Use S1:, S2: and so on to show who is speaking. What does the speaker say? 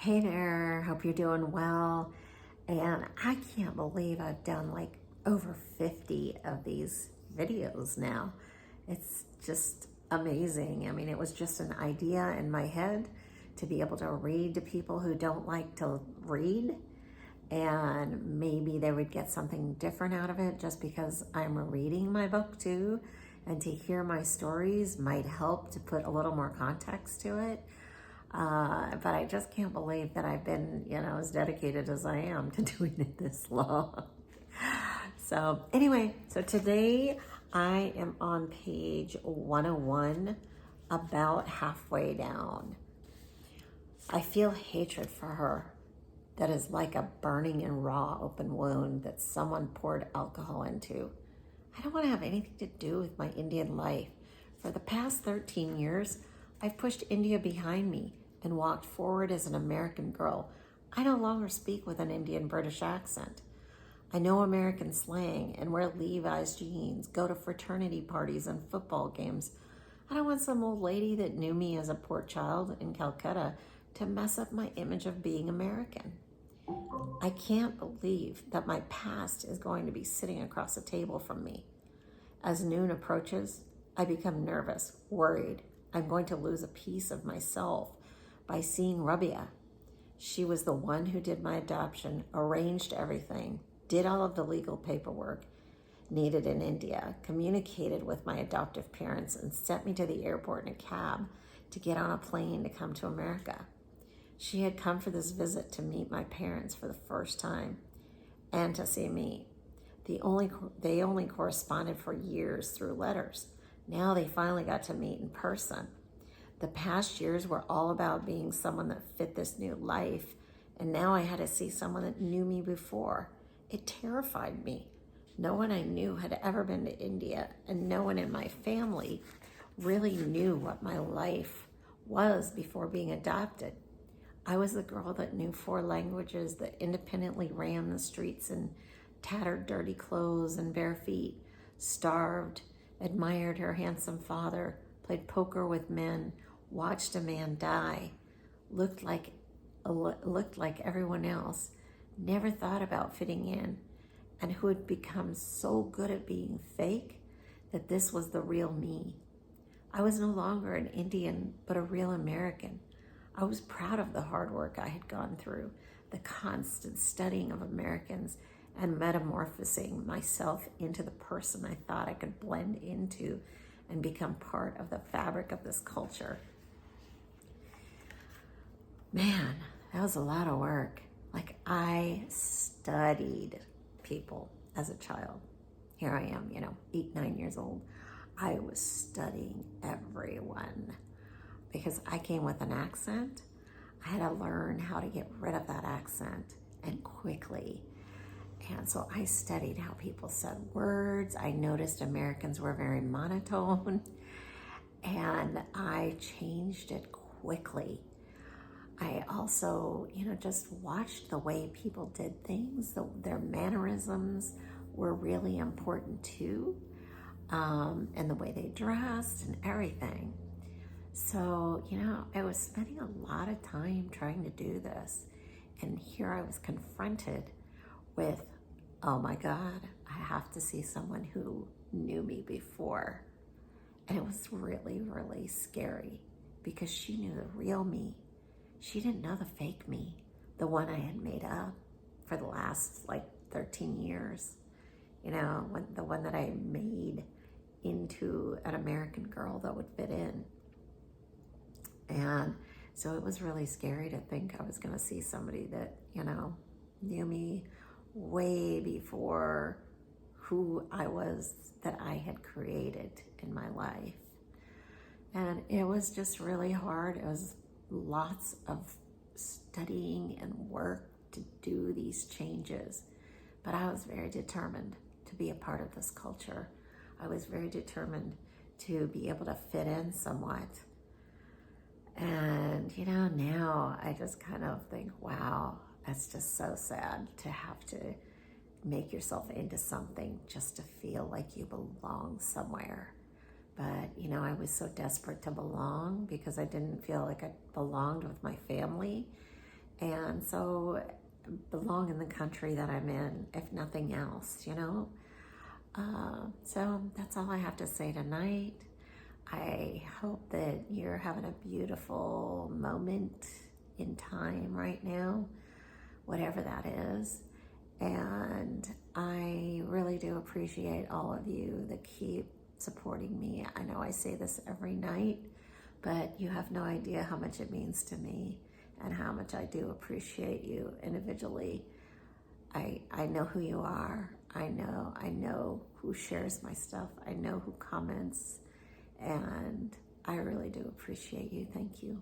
S1: Hey there, hope you're doing well. And I can't believe I've done like over 50 of these videos now. It's just amazing. I mean, it was just an idea in my head to be able to read to people who don't like to read, and maybe they would get something different out of it just because I'm reading my book too, and to hear my stories might help to put a little more context to it. But I just can't believe that I've been, as dedicated as I am to doing it this long. So anyway, so today I am on page 101, about halfway down. I feel hatred for her that is like a burning and raw open wound that someone poured alcohol into. I don't want to have anything to do with my Indian life. For the past 13 years, I've pushed India behind me and walked forward as an American girl. I no longer speak with an Indian British accent. I know American slang and wear Levi's jeans, go to fraternity parties and football games. I don't want some old lady that knew me as a poor child in Calcutta to mess up my image of being American. I can't believe that my past is going to be sitting across the table from me. As noon approaches, I become nervous, worried. I'm going to lose a piece of myself by seeing Rabia. She was the one who did my adoption, arranged everything, did all of the legal paperwork needed in India, communicated with my adoptive parents, and sent me to the airport in a cab to get on a plane to come to America. She had come for this visit to meet my parents for the first time and to see me. They only corresponded for years through letters. Now they finally got to meet in person. The past years were all about being someone that fit this new life, and now I had to see someone that knew me before. It terrified me. No one I knew had ever been to India, and no one in my family really knew what my life was before being adopted. I was the girl that knew 4 languages, that independently ran the streets in tattered, dirty clothes and bare feet, starved, admired her handsome father, played poker with men, watched a man die, looked like everyone else, never thought about fitting in, and who had become so good at being fake that this was the real me. I was no longer an Indian, but a real American. I was proud of the hard work I had gone through, the constant studying of Americans and metamorphosing myself into the person I thought I could blend into and become part of the fabric of this culture. Man, that was a lot of work. Like, I studied people as a child. Here I am, 8, 9 years old. I was studying everyone because I came with an accent. I had to learn how to get rid of that accent, and quickly. And so I studied how people said words. I noticed Americans were very monotone, and I changed it quickly. I also, just watched the way people did things. Their mannerisms were really important too, and the way they dressed and everything. So, I was spending a lot of time trying to do this, and here I was confronted with, oh my God, I have to see someone who knew me before. And it was really, really scary because she knew the real me. She didn't know the fake me, the one I had made up for the last 13 years. The one that I made into an American girl that would fit in. And so it was really scary to think I was going to see somebody that, knew me way before who I was that I had created in my life. And it was just really hard. It was lots of studying and work to do these changes. But I was very determined to be a part of this culture. I was very determined to be able to fit in somewhat. And, now I just kind of think, wow, that's just so sad to have to make yourself into something just to feel like you belong somewhere. But, I was so desperate to belong because I didn't feel like I belonged with my family. And so belong in the country that I'm in, if nothing else, you know? So that's all I have to say tonight. I hope that you're having a beautiful moment in time right now, whatever that is. And I really do appreciate all of you that keep supporting me. I know I say this every night, but you have no idea how much it means to me and how much I do appreciate you individually. I know who you are. I know who shares my stuff. I know who comments, and I really do appreciate you. Thank you.